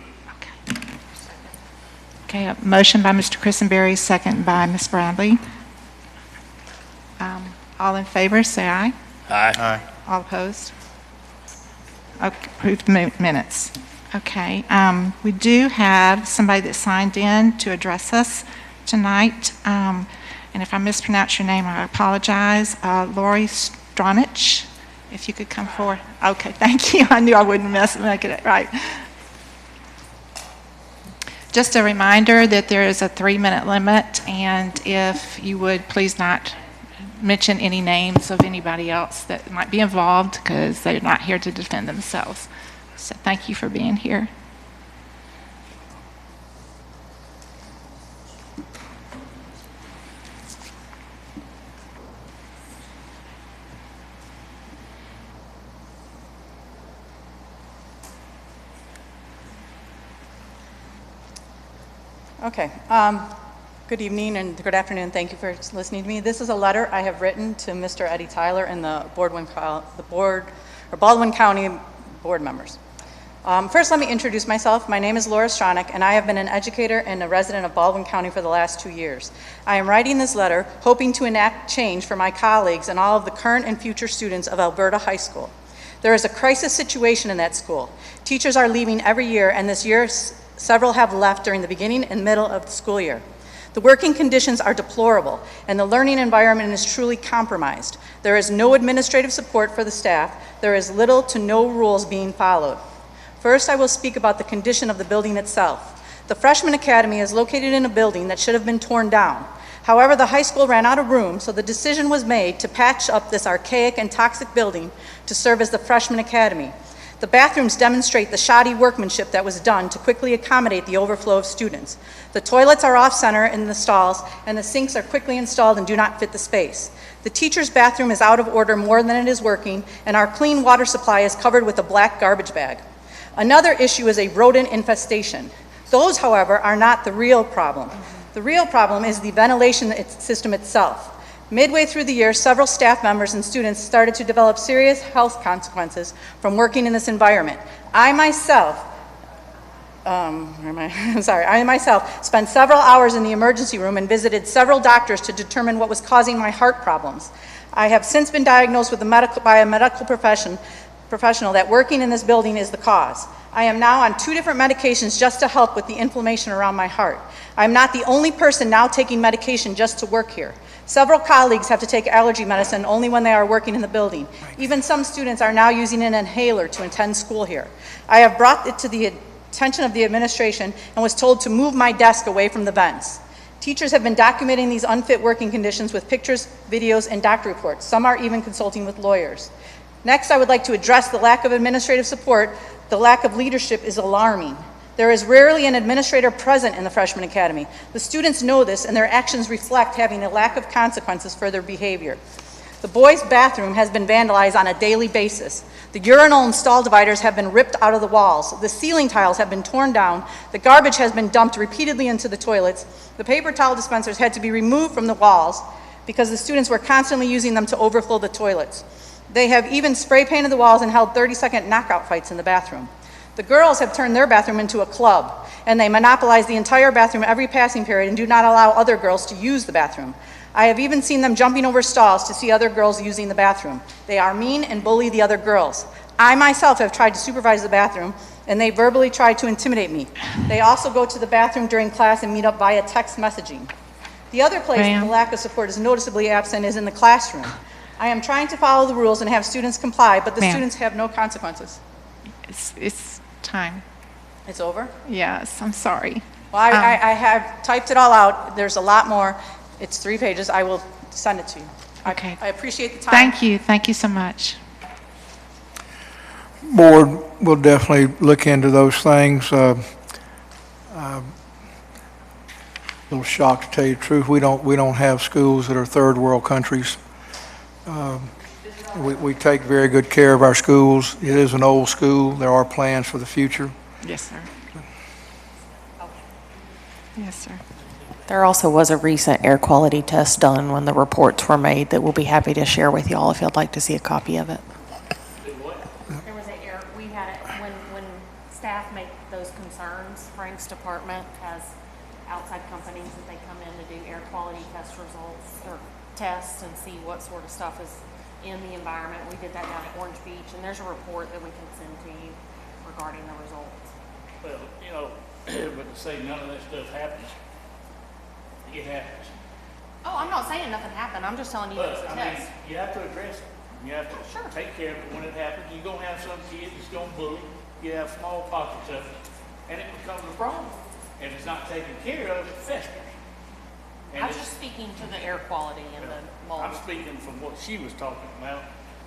Speaker 1: Okay, a motion by Mr. Christenberry, second by Ms. Bradley. All in favor, say aye.
Speaker 10: Aye.
Speaker 7: Aye.
Speaker 1: All opposed? Okay, approved minutes. Okay, we do have somebody that signed in to address us tonight. And if I mispronounce your name, I apologize. Lori Stronich, if you could come forward. Okay, thank you. I knew I wouldn't make it right. Just a reminder that there is a 3-minute limit, and if you would please not mention any names of anybody else that might be involved, because they're not here to defend themselves. So thank you for being here.
Speaker 17: Okay. Good evening and good afternoon. Thank you for listening to me. This is a letter I have written to Mr. Eddie Tyler and the Baldwin County board members. First, let me introduce myself. My name is Laura Stronach, and I have been an educator and a resident of Baldwin County for the last 2 years. I am writing this letter hoping to enact change for my colleagues and all of the current and future students of Alberta High School. There is a crisis situation in that school. Teachers are leaving every year, and this year several have left during the beginning and middle of the school year. The working conditions are deplorable, and the learning environment is truly compromised. There is no administrative support for the staff. There is little to no rules being followed. First, I will speak about the condition of the building itself. The Freshman Academy is located in a building that should have been torn down. However, the high school ran out of room, so the decision was made to patch up this archaic and toxic building to serve as the Freshman Academy. The bathrooms demonstrate the shoddy workmanship that was done to quickly accommodate the overflow of students. The toilets are off-center in the stalls, and the sinks are quickly installed and do not fit the space. The teacher's bathroom is out of order more than it is working, and our clean water supply is covered with a black garbage bag. Another issue is a rodent infestation. Those, however, are not the real problem. The real problem is the ventilation system itself. Midway through the year, several staff members and students started to develop serious health consequences from working in this environment. I myself spent several hours in the emergency room and visited several doctors to determine what was causing my heart problems. I have since been diagnosed with by a medical professional that working in this building is the cause. I am now on 2 different medications just to help with the inflammation around my heart. I am not the only person now taking medication just to work here. Several colleagues have to take allergy medicine only when they are working in the building. Even some students are now using an inhaler to attend school here. I have brought it to the attention of the administration and was told to move my desk away from the vents. Teachers have been documenting these unfit working conditions with pictures, videos, and doctor reports. Some are even consulting with lawyers. Next, I would like to address the lack of administrative support. The lack of leadership is alarming. There is rarely an administrator present in the Freshman Academy. The students know this, and their actions reflect having a lack of consequences for their behavior. The boys' bathroom has been vandalized on a daily basis. The urinal and stall dividers have been ripped out of the walls. The ceiling tiles have been torn down. The garbage has been dumped repeatedly into the toilets. The paper towel dispensers had to be removed from the walls because the students were constantly using them to overflow the toilets. They have even spray painted the walls and held 30-second knockout fights in the bathroom. The girls have turned their bathroom into a club, and they monopolize the entire bathroom every passing period and do not allow other girls to use the bathroom. I have even seen them jumping over stalls to see other girls using the bathroom. They are mean and bully the other girls. I myself have tried to supervise the bathroom, and they verbally tried to intimidate me. They also go to the bathroom during class and meet up via text messaging. The other place the lack of support is noticeably absent is in the classroom. I am trying to follow the rules and have students comply, but the students have no consequences.
Speaker 1: It's time.
Speaker 17: It's over?
Speaker 1: Yes, I'm sorry.
Speaker 17: Well, I have typed it all out. There's a lot more. It's 3 pages. I will send it to you.
Speaker 1: Okay.
Speaker 17: I appreciate the time.
Speaker 1: Thank you so much.
Speaker 3: Board will definitely look into those things. A little shocked to tell you the truth. We don't have schools that are third world countries. We take very good care of our schools. It is an old school. There are plans for the future.
Speaker 1: Yes, sir. Yes, sir.
Speaker 18: There also was a recent air quality test done when the reports were made that we'll be happy to share with y'all if you'd like to see a copy of it.
Speaker 11: There was we had it, when staff make those concerns, Frank's department has outside companies that they come in to do air quality test results or tests and see what sort of stuff is in the environment. We did that down at Orange Beach, and there's a report that we can send to you regarding the results.
Speaker 15: Well, you know, but to say none of that stuff happens, it happens.
Speaker 11: Oh, I'm not saying nothing happened. I'm just telling you it's a
Speaker 15: But,
Speaker 11: test.
Speaker 15: you have to address it. You have to take care of it when it happens. You're gonna have some kid that's gonna bully. You have small pockets of it, and it becomes a problem. If it's not taken care of, it festers. And
Speaker 11: I'm just speaking to the air quality and the mold.
Speaker 15: I'm speaking from what she was talking about,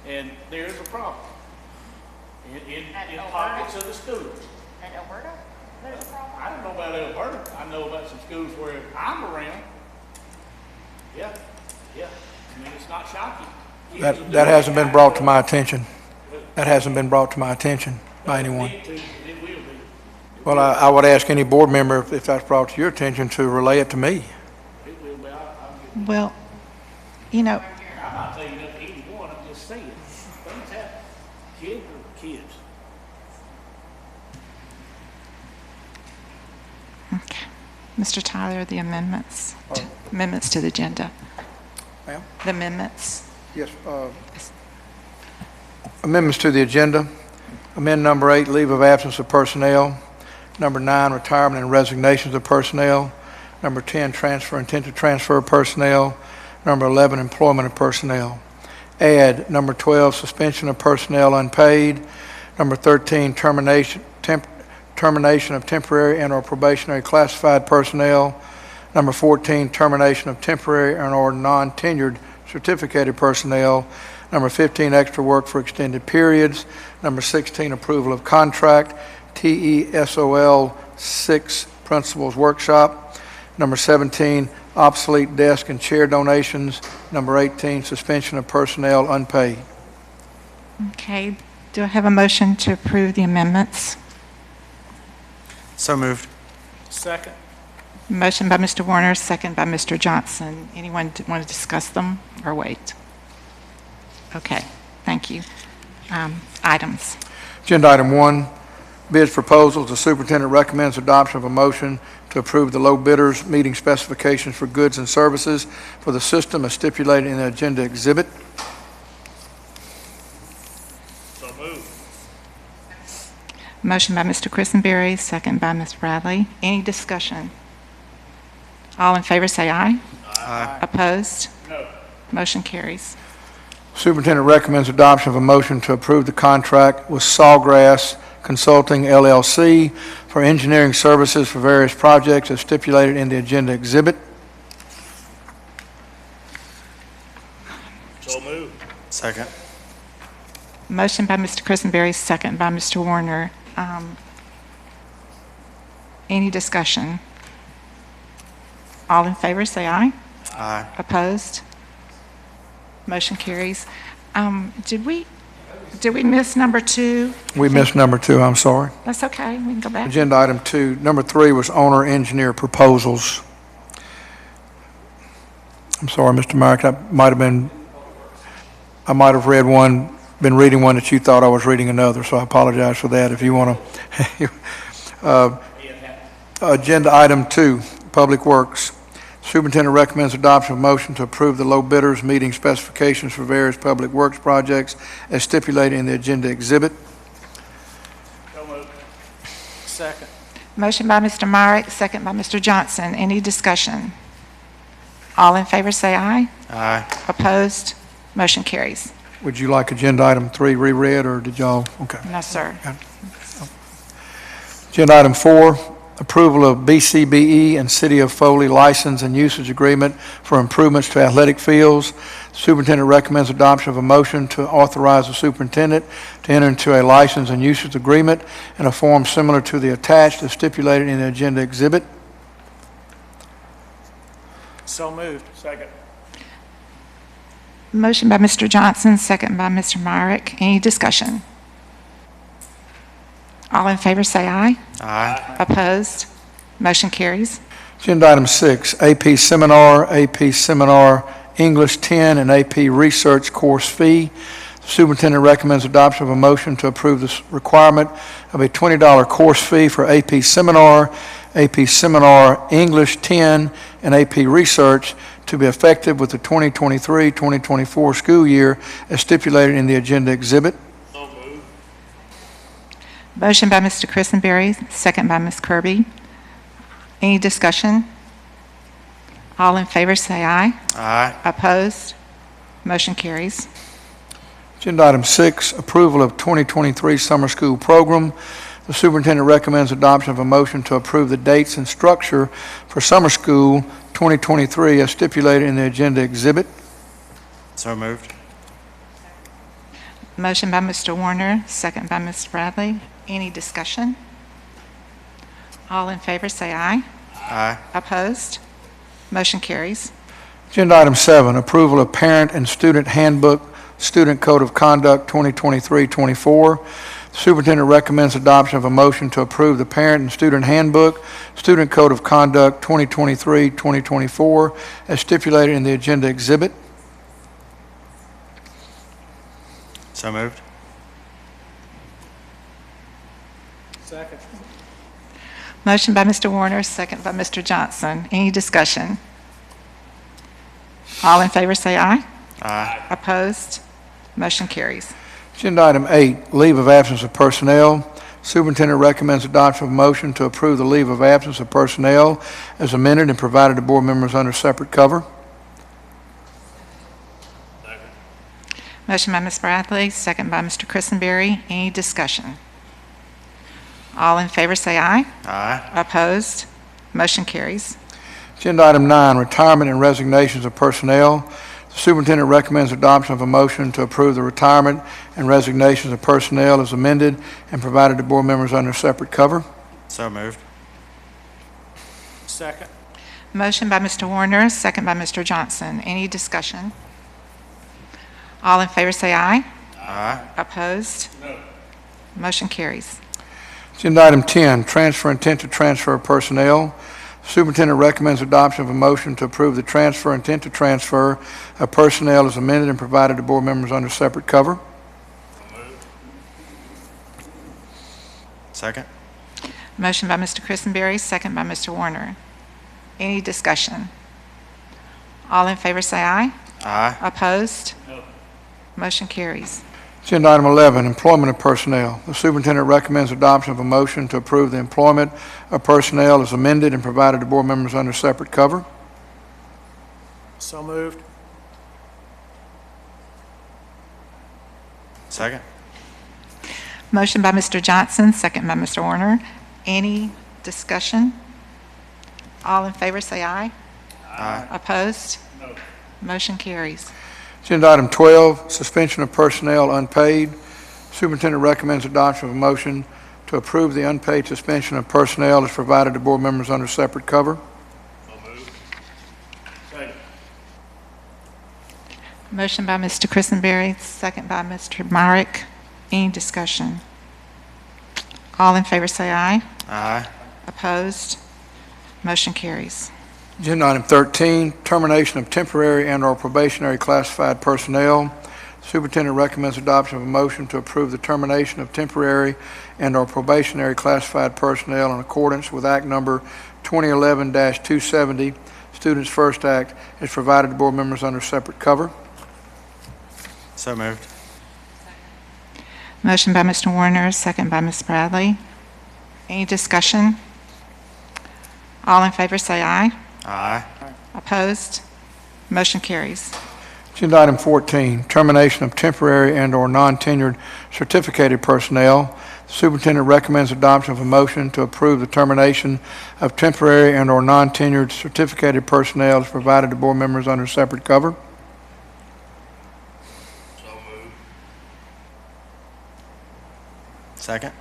Speaker 15: and there is a problem in pockets of the schools.
Speaker 11: At Alberta, there's a problem?
Speaker 15: I don't know about Alberta. I know about some schools where I'm around. Yeah. I mean, it's not shocking.
Speaker 3: That hasn't been brought to my attention. That hasn't been brought to my attention by anyone.
Speaker 15: It will be.
Speaker 3: Well, I would ask any board member if that's brought to your attention to relay it to me.
Speaker 15: It will be.
Speaker 1: Well, you know,
Speaker 15: I'm not saying nothing to anyone. I'm just saying things happen. Kids are kids.
Speaker 1: Okay. Mr. Tyler, the amendments to the agenda.
Speaker 3: Ma'am?
Speaker 1: The amendments.
Speaker 3: Yes. Amendments to the agenda. Amend number 8, leave of absence of personnel. Number 9, retirement and resignations of personnel. Number 10, transfer, intent to transfer personnel. Number 11, employment of personnel. Add number 12, suspension of personnel unpaid. Number 13, termination of temporary and/or probationary classified personnel. Number 14, termination of temporary and/or non-tenured certificated personnel. Number 15, extra work for extended periods. Number 16, approval of contract, TESOL 6 Principals Workshop. Number 17, obsolete desk and chair donations. Number 18, suspension of personnel unpaid.
Speaker 1: Okay. Do I have a motion to approve the amendments?
Speaker 7: So moved.
Speaker 4: Second.
Speaker 1: Motion by Mr. Warner, second by Mr. Johnson. Anyone want to discuss them or wait? Okay, thank you. Items.
Speaker 3: Agenda item 1, bids proposals. The superintendent recommends adoption of a motion to approve the low bidders meeting specifications for goods and services for the system as stipulated in the agenda exhibit.
Speaker 10: So moved.
Speaker 1: Motion by Mr. Christenberry, second by Ms. Bradley. Any discussion? All in favor say aye.
Speaker 7: Aye.
Speaker 1: Opposed?
Speaker 10: No.
Speaker 1: Motion carries.
Speaker 3: Superintendent recommends adoption of a motion to approve the contract with Sawgrass Consulting LLC for engineering services for various projects as stipulated in the agenda exhibit.
Speaker 10: So moved.
Speaker 7: Second.
Speaker 1: Motion by Mr. Christenberry, second by Mr. Warner. Any discussion? All in favor say aye.
Speaker 7: Aye.
Speaker 1: Opposed? Motion carries. Did we miss number 2?
Speaker 3: We missed number 2, I'm sorry.
Speaker 1: That's okay, we can go back.
Speaker 3: Agenda item 2. Number 3 was owner engineer proposals. I'm sorry, Mr. Myrick, I might have been reading one that you thought I was reading another, so I apologize for that. If you want to. Agenda item 2, Public Works. Superintendent recommends adoption of a motion to approve the low bidders meeting specifications for various public works projects as stipulated in the agenda exhibit.
Speaker 4: So moved. Second.
Speaker 1: Motion by Mr. Myrick, second by Mr. Johnson. Any discussion? All in favor say aye.
Speaker 7: Aye.
Speaker 1: Opposed? Motion carries.
Speaker 3: Would you like agenda item 3 reread, or did y'all? Okay.
Speaker 1: No, sir.
Speaker 3: Agenda item 4, approval of BCBE and City of Foley license and usage agreement for improvements to athletic fields. Superintendent recommends adoption of a motion to authorize the superintendent to enter into a license and usage agreement in a form similar to the attached as stipulated in the agenda exhibit.
Speaker 4: So moved. Second.
Speaker 1: Motion by Mr. Johnson, second by Mr. Myrick. Any discussion? All in favor say aye.
Speaker 7: Aye.
Speaker 1: Opposed? Motion carries.
Speaker 3: Agenda item 6, AP Seminar English 10, and AP Research course fee. Superintendent recommends adoption of a motion to approve this requirement of a $20 course fee for AP Seminar English 10, and AP Research to be effective with the 2023-2024 school year as stipulated in the agenda exhibit.
Speaker 10: So moved.
Speaker 1: Motion by Mr. Christenberry, second by Ms. Kirby. Any discussion? All in favor say aye.
Speaker 7: Aye.
Speaker 1: Opposed? Motion carries.
Speaker 3: Agenda item 6, approval of 2023 summer school program. The superintendent recommends adoption of a motion to approve the dates and structure for summer school 2023 as stipulated in the agenda exhibit.
Speaker 7: So moved.
Speaker 1: Motion by Mr. Warner, second by Ms. Bradley. Any discussion? All in favor say aye.
Speaker 7: Aye.
Speaker 1: Opposed? Motion carries.
Speaker 3: Agenda item 7, approval of parent and student handbook, student code of conduct 2023-24. Superintendent recommends adoption of a motion to approve the parent and student handbook, student code of conduct 2023-2024 as stipulated in the agenda exhibit.
Speaker 7: So moved.
Speaker 4: Second.
Speaker 1: Motion by Mr. Warner, second by Mr. Johnson. Any discussion? All in favor say aye.
Speaker 7: Aye.
Speaker 1: Opposed? Motion carries.
Speaker 3: Agenda item 8, leave of absence of personnel. Superintendent recommends adoption of a motion to approve the leave of absence of personnel as amended and provided to board members under separate cover.
Speaker 1: Motion by Ms. Bradley, second by Mr. Christenberry. Any discussion? All in favor say aye.
Speaker 7: Aye.
Speaker 1: Opposed? Motion carries.
Speaker 3: Agenda item 9, retirement and resignations of personnel. The superintendent recommends adoption of a motion to approve the retirement and resignations of personnel as amended and provided to board members under separate cover.
Speaker 7: So moved.
Speaker 4: Second.
Speaker 1: Motion by Mr. Warner, second by Mr. Johnson. Any discussion? All in favor say aye.
Speaker 7: Aye.
Speaker 1: Opposed?
Speaker 15: No.
Speaker 1: Motion carries.
Speaker 3: Agenda item 10, transfer intent to transfer of personnel. Superintendent recommends adoption of a motion to approve the transfer intent to transfer of personnel as amended and provided to board members under separate cover.
Speaker 7: Second.
Speaker 1: Motion by Mr. Christenberry, second by Mr. Warner. Any discussion? All in favor say aye.
Speaker 7: Aye.
Speaker 1: Opposed?
Speaker 15: No.
Speaker 1: Motion carries.
Speaker 3: Agenda item 11, employment of personnel. The superintendent recommends adoption of a motion to approve the employment of personnel as amended and provided to board members under separate cover.
Speaker 4: So moved.
Speaker 7: Second.
Speaker 1: Motion by Mr. Johnson, second by Mr. Warner. Any discussion? All in favor say aye.
Speaker 7: Aye.
Speaker 1: Opposed?
Speaker 15: No.
Speaker 1: Motion carries.
Speaker 3: Agenda item 12, suspension of personnel unpaid. Superintendent recommends adoption of a motion to approve the unpaid suspension of personnel as provided to board members under separate cover.
Speaker 15: So moved. Second.
Speaker 1: Motion by Mr. Christenberry, second by Mr. Myrick. Any discussion? All in favor say aye.
Speaker 7: Aye.
Speaker 1: Opposed? Motion carries.
Speaker 3: Agenda item 13, termination of temporary and/or probationary classified personnel. Superintendent recommends adoption of a motion to approve the termination of temporary and/or probationary classified personnel in accordance with Act Number 2011-270, Students First Act, as provided to board members under separate cover.
Speaker 7: So moved.
Speaker 1: Motion by Mr. Warner, second by Ms. Bradley. Any discussion? All in favor say aye.
Speaker 7: Aye.
Speaker 1: Opposed? Motion carries.
Speaker 3: Agenda item 14, termination of temporary and/or non-tenured certificated personnel. The superintendent recommends adoption of a motion to approve the termination of temporary and/or non-tenured certificated personnel as provided to board members under separate cover.
Speaker 15: So moved.
Speaker 7: Second.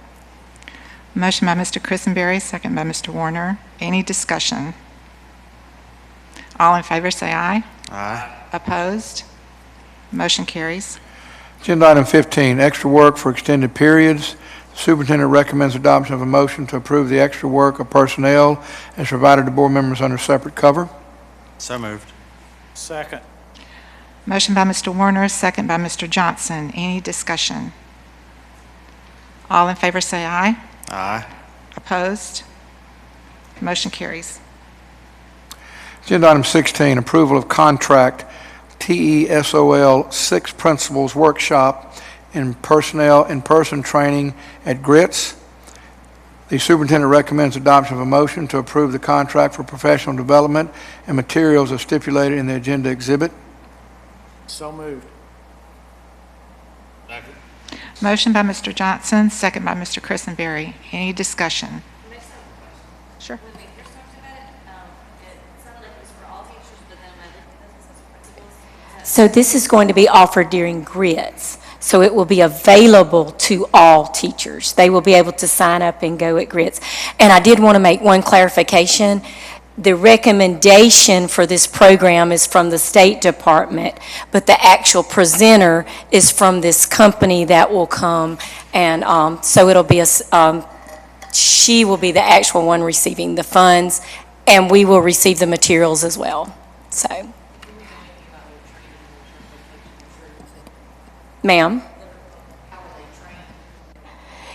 Speaker 1: Motion by Mr. Christenberry, second by Mr. Warner. Any discussion? All in favor say aye.
Speaker 7: Aye.
Speaker 1: Opposed? Motion carries.
Speaker 3: Agenda item 15, extra work for extended periods. The superintendent recommends adoption of a motion to approve the extra work of personnel as provided to board members under separate cover.
Speaker 7: So moved.
Speaker 4: Second.
Speaker 1: Motion by Mr. Warner, second by Mr. Johnson. Any discussion? All in favor say aye.
Speaker 7: Aye.
Speaker 1: Opposed? Motion carries.
Speaker 3: Agenda item 16, approval of contract TESOL 6 Principals Workshop in personnel in-person training at GRITS. The superintendent recommends adoption of a motion to approve the contract for professional development and materials as stipulated in the agenda exhibit.
Speaker 4: So moved.
Speaker 15: Second.
Speaker 1: Motion by Mr. Johnson, second by Mr. Christenberry. Any discussion? Sure.
Speaker 13: So this is going to be offered during GRITS. So it will be available to all teachers. They will be able to sign up and go at GRITS. And I did want to make one clarification. The recommendation for this program is from the State Department, but the actual presenter is from this company that will come. And so it'll be she will be the actual one receiving the funds, and we will receive the materials as well. So. Ma'am?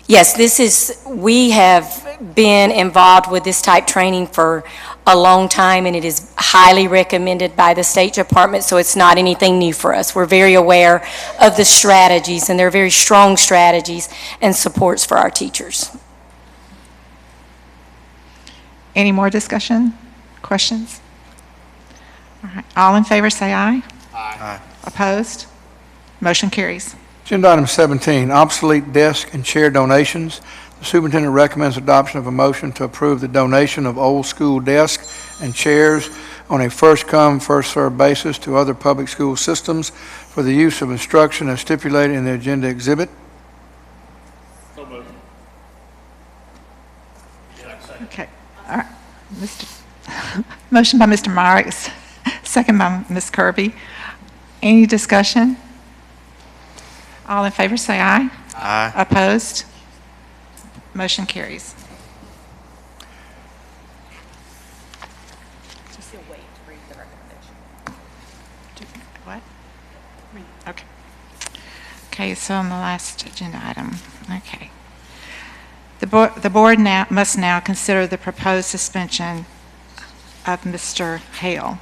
Speaker 13: Yes, we have been involved with this type training for a long time, and it is highly recommended by the State Department, so it's not anything new for us. We're very aware of the strategies, and they're very strong strategies and supports for our teachers.
Speaker 1: Any more discussion? Questions? All right. All in favor, say aye.
Speaker 7: Aye.
Speaker 1: Opposed? Motion carries.
Speaker 3: Agenda item 17, obsolete desk and chair donations. The superintendent recommends adoption of a motion to approve the donation of old school desks and chairs on a first-come, first-served basis to other public school systems for the use of instruction as stipulated in the agenda exhibit.
Speaker 15: So moved.
Speaker 1: Okay. All right. Motion by Mr. Myrick, second by Ms. Kirby. Any discussion? All in favor, say aye.
Speaker 7: Aye.
Speaker 1: Opposed? Motion carries. What? Okay. Okay, so on the last agenda item, okay. The board must now consider the proposed suspension of Mr. Hale.